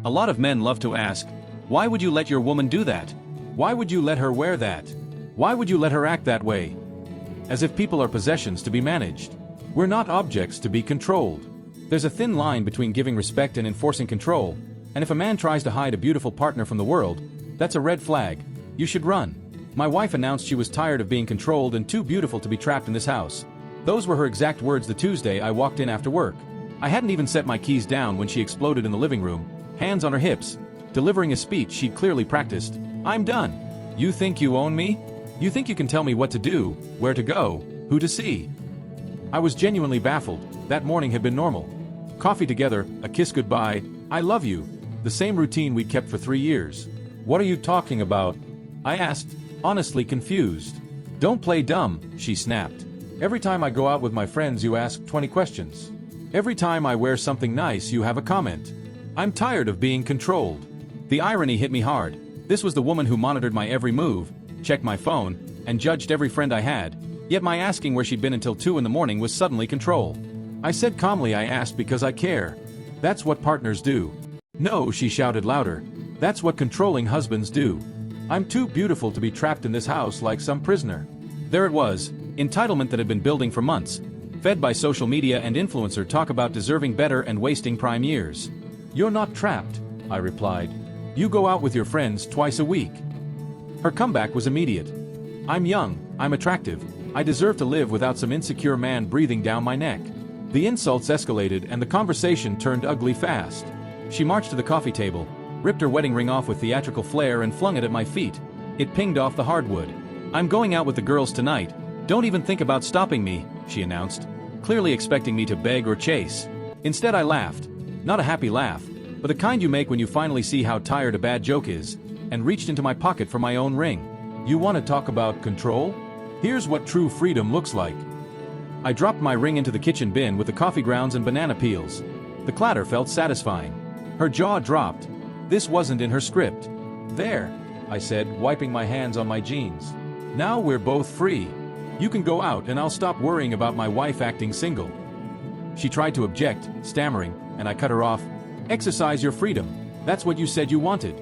A lot of men love to ask, why would you let your woman do that? Why would you let her wear that? Why would you let her act that way? As if people are possessions to be managed. We're not objects to be controlled. There's a thin line between giving respect and enforcing control, and if a man tries to hide a beautiful partner from the world, that's a red flag. You should run. My wife announced she was tired of being controlled and too beautiful to be trapped in this house. Those were her exact words the Tuesday I walked in after work. I hadn't even set my keys down when she exploded in the living room, hands on her hips, delivering a speech she'd clearly practiced. I'm done. You think you own me? You think you can tell me what to do, where to go, who to see? I was genuinely baffled. That morning had been normal. Coffee together, a kiss goodbye, I love you. The same routine we'd kept for 3 years. What are you talking about? I asked, honestly confused. Don't play dumb, she snapped. Every time I go out with my friends you ask 20 questions. Every time I wear something nice you have a comment. I'm tired of being controlled. The irony hit me hard. This was the woman who monitored my every move, checked my phone, and judged every friend I had, yet my asking where she'd been until 2 in the morning was suddenly control. I said calmly I asked because I care. That's what partners do. No, she shouted louder. That's what controlling husbands do. I'm too beautiful to be trapped in this house like some prisoner. There it was, entitlement that had been building for months, fed by social media and influencer talk about deserving better and wasting prime years. You're not trapped, I replied. You go out with your friends twice a week. Her comeback was immediate. I'm young, I'm attractive, I deserve to live without some insecure man breathing down my neck. The insults escalated and the conversation turned ugly fast. She marched to the coffee table, ripped her wedding ring off with theatrical flair and flung it at my feet. It pinged off the hardwood. I'm going out with the girls tonight. Don't even think about stopping me, she announced, clearly expecting me to beg or chase. Instead I laughed. Not a happy laugh, but the kind you make when you finally see how tired a bad joke is, and reached into my pocket for my own ring. You want to talk about control? Here's what true freedom looks like. I dropped my ring into the kitchen bin with the coffee grounds and banana peels. The clatter felt satisfying. Her jaw dropped. This wasn't in her script. There, I said, wiping my hands on my jeans. Now we're both free. You can go out and I'll stop worrying about my wife acting single. She tried to object, stammering, and I cut her off. Exercise your freedom. That's what you said you wanted.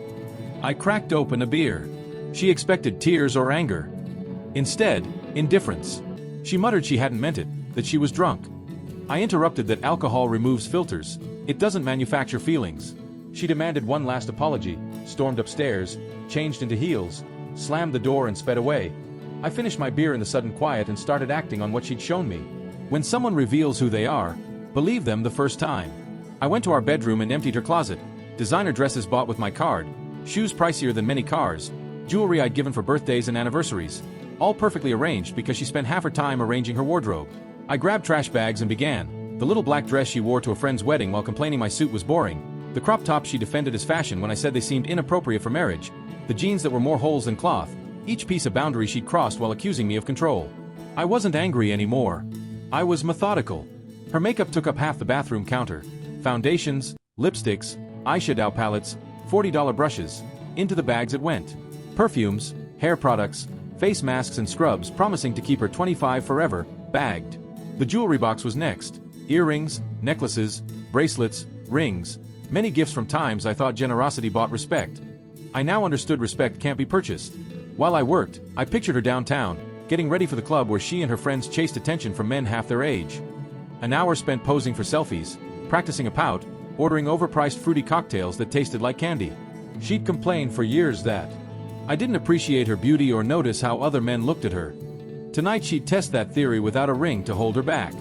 I cracked open a beer. She expected tears or anger. Instead, indifference. She muttered she hadn't meant it, that she was drunk. I interrupted that alcohol removes filters. It doesn't manufacture feelings. She demanded one last apology, stormed upstairs, changed into heels, slammed the door and sped away. I finished my beer in the sudden quiet and started acting on what she'd shown me. When someone reveals who they are, believe them the first time. I went to our bedroom and emptied her closet. Designer dresses bought with my card, shoes pricier than many cars, jewelry I'd given for birthdays and anniversaries, all perfectly arranged because she spent half her time arranging her wardrobe. I grabbed trash bags and began. The little black dress she wore to a friend's wedding while complaining my suit was boring, the crop tops she defended as fashion when I said they seemed inappropriate for marriage, the jeans that were more holes than cloth, each piece a boundary she'd crossed while accusing me of control. I wasn't angry anymore. I was methodical. Her makeup took up half the bathroom counter. Foundations, lipsticks, eyeshadow palettes, $40 brushes. Into the bags it went. Perfumes, hair products, face masks and scrubs promising to keep her 25 forever, bagged. The jewelry box was next. Earrings, necklaces, bracelets, rings, many gifts from times I thought generosity bought respect. I now understood respect can't be purchased. While I worked, I pictured her downtown, getting ready for the club where she and her friends chased attention from men half their age. An hour spent posing for selfies, practicing a pout, ordering overpriced fruity cocktails that tasted like candy. She'd complained for years that I didn't appreciate her beauty or notice how other men looked at her. Tonight she'd test that theory without a ring to hold her back.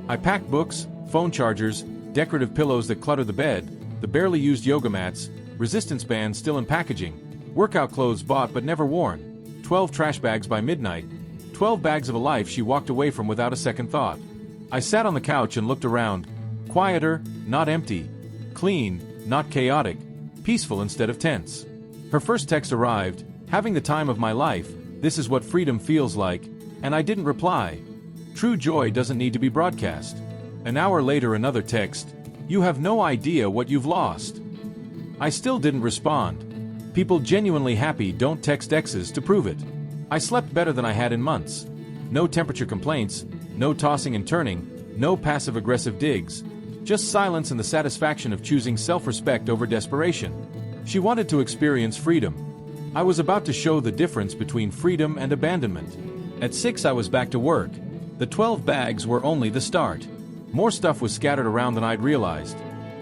I packed books, phone chargers, decorative pillows that cluttered the bed, the barely used yoga mats, resistance bands still in packaging, workout clothes bought but never worn, 12 trash bags by midnight, 12 bags of a life she walked away from without a second thought. I sat on the couch and looked around. Quieter, not empty. Clean, not chaotic. Peaceful instead of tense. Her first text arrived, having the time of my life, this is what freedom feels like, and I didn't reply. True joy doesn't need to be broadcast. An hour later another text, you have no idea what you've lost. I still didn't respond. People genuinely happy don't text exes to prove it. I slept better than I had in months. No temperature complaints, no tossing and turning, no passive-aggressive digs. Just silence and the satisfaction of choosing self-respect over desperation. She wanted to experience freedom. I was about to show the difference between freedom and abandonment. At 6 I was back to work. The 12 bags were only the start. More stuff was scattered around than I'd realized.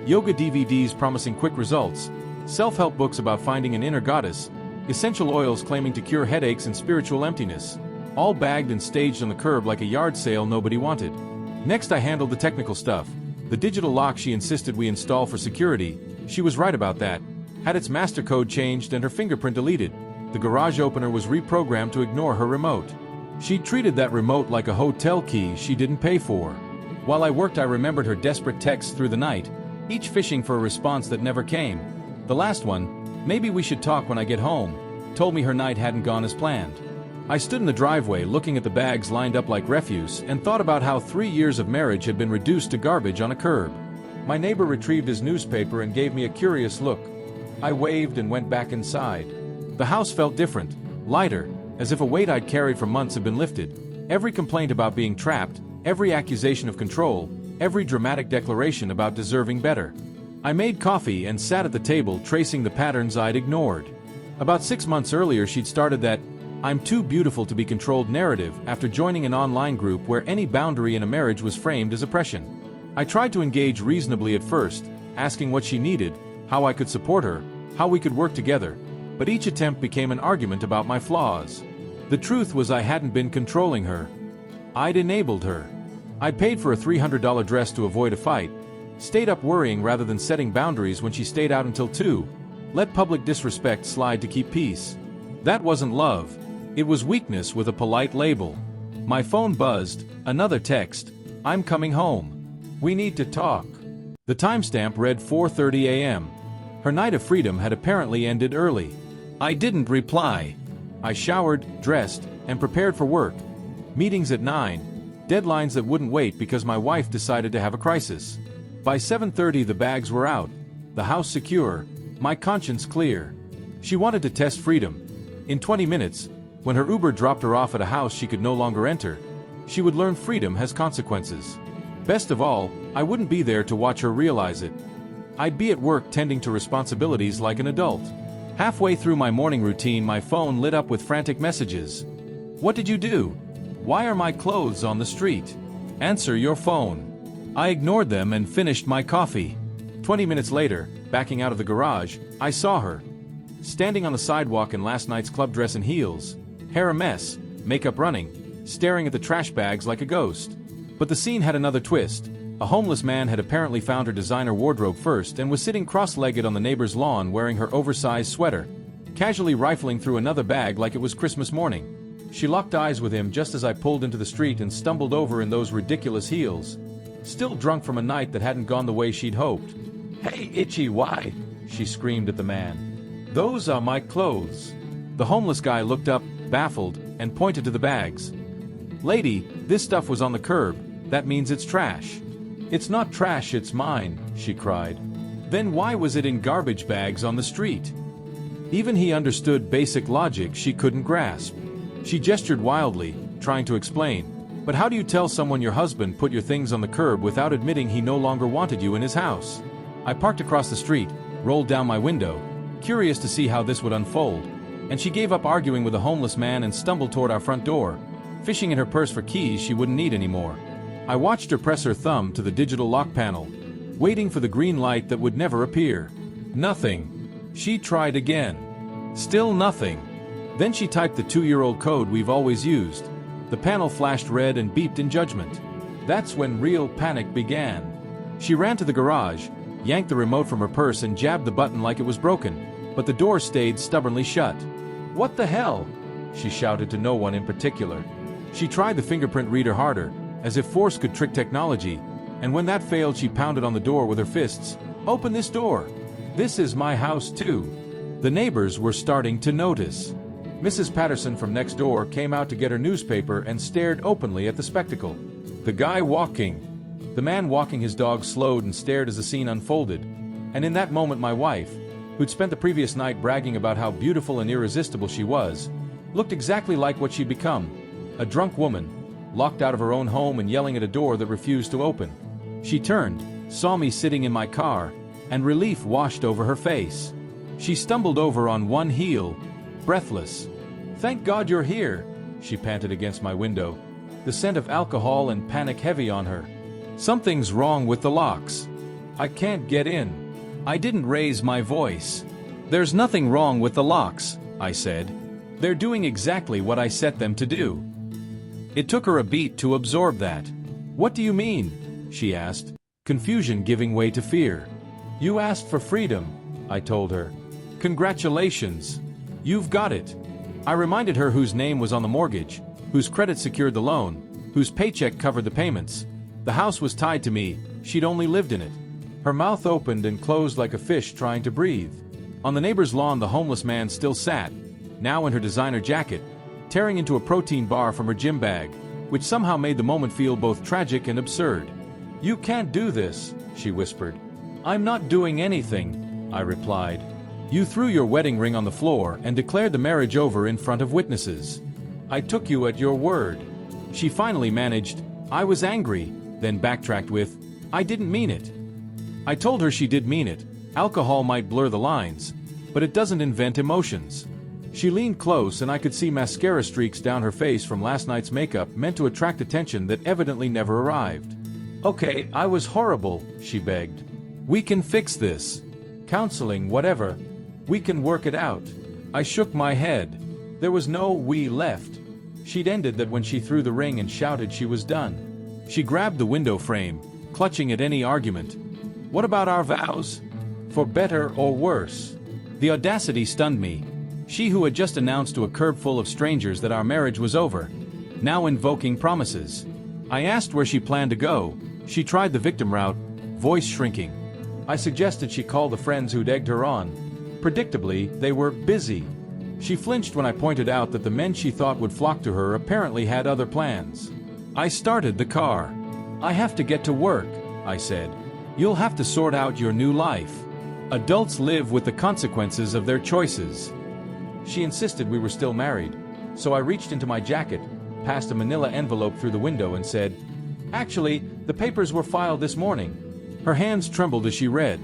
Yoga DVDs promising quick results, self-help books about finding an inner goddess, essential oils claiming to cure headaches and spiritual emptiness, all bagged and staged on the curb like a yard sale nobody wanted. Next I handled the technical stuff. The digital lock she insisted we install for security, she was right about that, had its master code changed and her fingerprint deleted. The garage opener was reprogrammed to ignore her remote. She treated that remote like a hotel key she didn't pay for. While I worked, I remembered her desperate texts through the night, each fishing for a response that never came. The last one, "Maybe we should talk when I get home," told me her night hadn't gone as planned. I stood in the driveway looking at the bags lined up like refuse and thought about how 3 years of marriage had been reduced to garbage on a curb. My neighbor retrieved his newspaper and gave me a curious look. I waved and went back inside. The house felt different, lighter, as if a weight I'd carried for months had been lifted. Every complaint about being trapped, every accusation of control, every dramatic declaration about deserving better. I made coffee and sat at the table tracing the patterns I'd ignored. About 6 months earlier she'd started that "I'm too beautiful to be controlled" narrative after joining an online group where any boundary in a marriage was framed as oppression. I tried to engage reasonably at first, asking what she needed, how I could support her, how we could work together, but each attempt became an argument about my flaws. The truth was I hadn't been controlling her. I'd enabled her. I paid for a $300 dress to avoid a fight, stayed up worrying rather than setting boundaries when she stayed out until 2, let public disrespect slide to keep peace. That wasn't love. It was weakness with a polite label. My phone buzzed, another text, "I'm coming home. We need to talk." The timestamp read 4:30 a.m. Her night of freedom had apparently ended early. I didn't reply. I showered, dressed, and prepared for work. Meetings at 9, deadlines that wouldn't wait because my wife decided to have a crisis. By 7:30 the bags were out, the house secure, my conscience clear. She wanted to test freedom. In 20 minutes, when her Uber dropped her off at a house she could no longer enter, she would learn freedom has consequences. Best of all, I wouldn't be there to watch her realize it. I'd be at work tending to responsibilities like an adult. Halfway through my morning routine my phone lit up with frantic messages. "What did you do? Why are my clothes on the street? Answer your phone." I ignored them and finished my coffee. 20 minutes later, backing out of the garage, I saw her. Standing on the sidewalk in last night's club dress and heels, hair a mess, makeup running, staring at the trash bags like a ghost. But the scene had another twist. A homeless man had apparently found her designer wardrobe first and was sitting cross-legged on the neighbor's lawn wearing her oversized sweater, casually rifling through another bag like it was Christmas morning. She locked eyes with him just as I pulled into the street and stumbled over in those ridiculous heels. Still drunk from a night that hadn't gone the way she'd hoped. "Hey, Itchy, why?" she screamed at the man. "Those are my clothes." The homeless guy looked up, baffled, and pointed to the bags. "Lady, this stuff was on the curb. That means it's trash." "It's not trash, it's mine," she cried. "Then why was it in garbage bags on the street?" Even he understood basic logic she couldn't grasp. She gestured wildly, trying to explain. "But how do you tell someone your husband put your things on the curb without admitting he no longer wanted you in his house?" I parked across the street, rolled down my window, curious to see how this would unfold, and she gave up arguing with the homeless man and stumbled toward our front door, fishing in her purse for keys she wouldn't need anymore. I watched her press her thumb to the digital lock panel, waiting for the green light that would never appear. Nothing. She tried again. Still nothing. Then she typed the 2-year-old code we've always used. The panel flashed red and beeped in judgment. That's when real panic began. She ran to the garage, yanked the remote from her purse and jabbed the button like it was broken, but the door stayed stubbornly shut. "What the hell?" she shouted to no one in particular. She tried the fingerprint reader harder, as if force could trick technology, and when that failed she pounded on the door with her fists. "Open this door! This is my house too!" The neighbors were starting to notice. Mrs. Patterson from next door came out to get her newspaper and stared openly at the spectacle. The guy walking. The man walking his dog slowed and stared as the scene unfolded, and in that moment my wife, who'd spent the previous night bragging about how beautiful and irresistible she was, looked exactly like what she'd become, a drunk woman, locked out of her own home and yelling at a door that refused to open. She turned, saw me sitting in my car, and relief washed over her face. She stumbled over on one heel, breathless. "Thank God you're here," she panted against my window, the scent of alcohol and panic heavy on her. "Something's wrong with the locks. I can't get in." I didn't raise my voice. "There's nothing wrong with the locks," I said. "They're doing exactly what I set them to do." It took her a beat to absorb that. "What do you mean?" she asked, confusion giving way to fear. "You asked for freedom," I told her. "Congratulations. You've got it." I reminded her whose name was on the mortgage, whose credit secured the loan, whose paycheck covered the payments. The house was tied to me, she'd only lived in it. Her mouth opened and closed like a fish trying to breathe. On the neighbor's lawn the homeless man still sat, now in her designer jacket, tearing into a protein bar from her gym bag, which somehow made the moment feel both tragic and absurd. "You can't do this," she whispered. "I'm not doing anything," I replied. "You threw your wedding ring on the floor and declared the marriage over in front of witnesses. I took you at your word." She finally managed, "I was angry," then backtracked with, "I didn't mean it." I told her she did mean it. Alcohol might blur the lines, but it doesn't invent emotions. She leaned close and I could see mascara streaks down her face from last night's makeup meant to attract attention that evidently never arrived. "Okay, I was horrible," she begged. "We can fix this. Counseling, whatever. We can work it out." I shook my head. There was no "we" left. She'd ended that when she threw the ring and shouted she was done. She grabbed the window frame, clutching at any argument. "What about our vows? For better or worse?" The audacity stunned me. She who had just announced to a curb full of strangers that our marriage was over, now invoking promises. I asked where she planned to go. She tried the victim route, voice shrinking. I suggested she call the friends who'd egged her on. Predictably, they were busy. She flinched when I pointed out that the men she thought would flock to her apparently had other plans. I started the car. "I have to get to work," I said. "You'll have to sort out your new life. Adults live with the consequences of their choices." She insisted we were still married, so I reached into my jacket, passed a manila envelope through the window and said, "Actually, the papers were filed this morning." Her hands trembled as she read.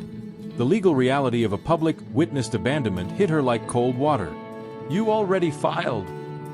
The legal reality of a public, witnessed abandonment hit her like cold water. "You already filed?"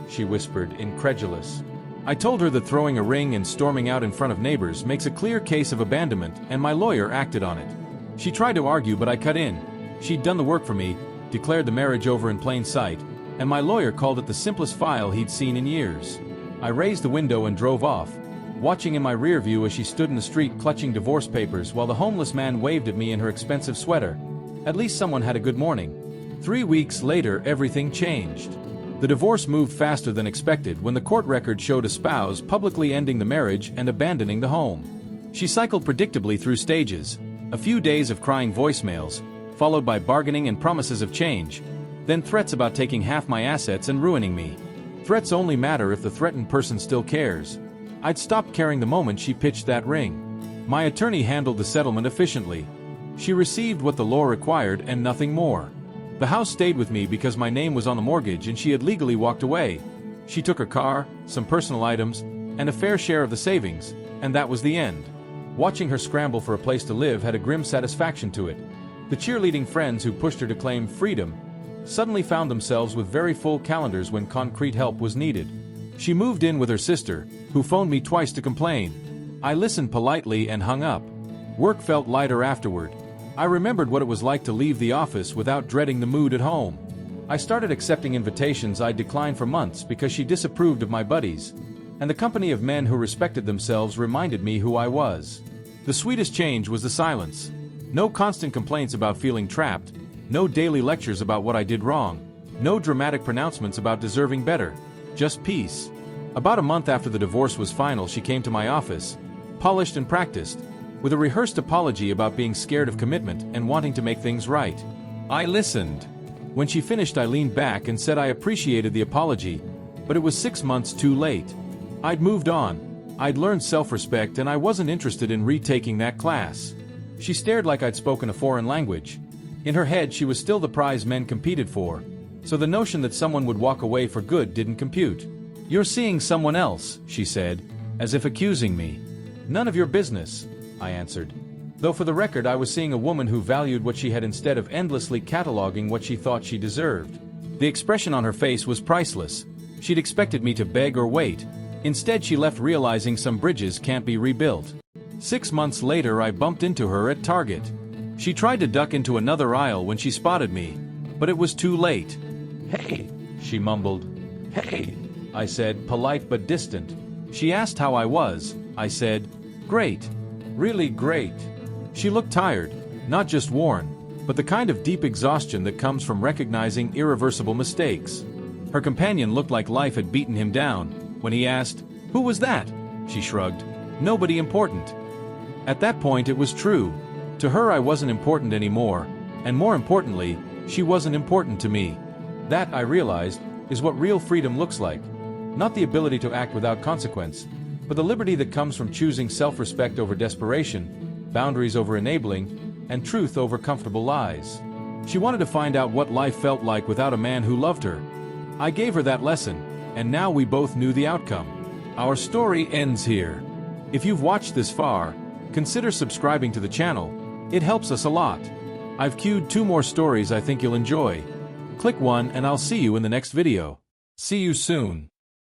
she whispered, incredulous. I told her that throwing a ring and storming out in front of neighbors makes a clear case of abandonment, and my lawyer acted on it. She tried to argue, but I cut in. She'd done the work for me, declared the marriage over in plain sight, and my lawyer called it the simplest file he'd seen in years. I raised the window and drove off, watching in my rear view as she stood in the street clutching divorce papers while the homeless man waved at me in her expensive sweater. At least someone had a good morning. 3 weeks later, everything changed. The divorce moved faster than expected when the court record showed a spouse publicly ending the marriage and abandoning the home. She cycled predictably through stages, a few days of crying voicemails, followed by bargaining and promises of change, then threats about taking half my assets and ruining me. Threats only matter if the threatened person still cares. I'd stopped caring the moment she pitched that ring. My attorney handled the settlement efficiently. She received what the law required and nothing more. The house stayed with me because my name was on the mortgage and she had legally walked away. She took her car, some personal items, and a fair share of the savings, and that was the end. Watching her scramble for a place to live had a grim satisfaction to it. The cheerleading friends who pushed her to claim freedom suddenly found themselves with very full calendars when concrete help was needed. She moved in with her sister, who phoned me twice to complain. I listened politely and hung up. Work felt lighter afterward. I remembered what it was like to leave the office without dreading the mood at home. I started accepting invitations I'd declined for months because she disapproved of my buddies, and the company of men who respected themselves reminded me who I was. The sweetest change was the silence. No constant complaints about feeling trapped, no daily lectures about what I did wrong, no dramatic pronouncements about deserving better, just peace. About a month after the divorce was final, she came to my office, polished and practiced, with a rehearsed apology about being scared of commitment and wanting to make things right. I listened. When she finished, I leaned back and said I appreciated the apology, but it was 6 months too late. I'd moved on. I'd learned self-respect and I wasn't interested in retaking that class. She stared like I'd spoken a foreign language. In her head, she was still the prize men competed for, so the notion that someone would walk away for good didn't compute. "You're seeing someone else," she said, as if accusing me. "None of your business," I answered. Though for the record I was seeing a woman who valued what she had instead of endlessly cataloging what she thought she deserved. The expression on her face was priceless. She'd expected me to beg or wait. Instead she left realizing some bridges can't be rebuilt. 6 months later I bumped into her at Target. She tried to duck into another aisle when she spotted me, but it was too late. "Hey," she mumbled. "Hey," I said, polite but distant. She asked how I was. I said, "Great. Really great." She looked tired, not just worn, but the kind of deep exhaustion that comes from recognizing irreversible mistakes. Her companion looked like life had beaten him down. When he asked, "Who was that?" she shrugged. "Nobody important." At that point it was true. To her I wasn't important anymore, and more importantly, she wasn't important to me. That, I realized, is what real freedom looks like. Not the ability to act without consequence, but the liberty that comes from choosing self-respect over desperation, boundaries over enabling, and truth over comfortable lies. She wanted to find out what life felt like without a man who loved her. I gave her that lesson, and now we both knew the outcome. Our story ends here. If you've watched this far, consider subscribing to the channel. It helps us a lot. I've queued 2 more stories I think you'll enjoy. Click one and I'll see you in the next video. See you soon.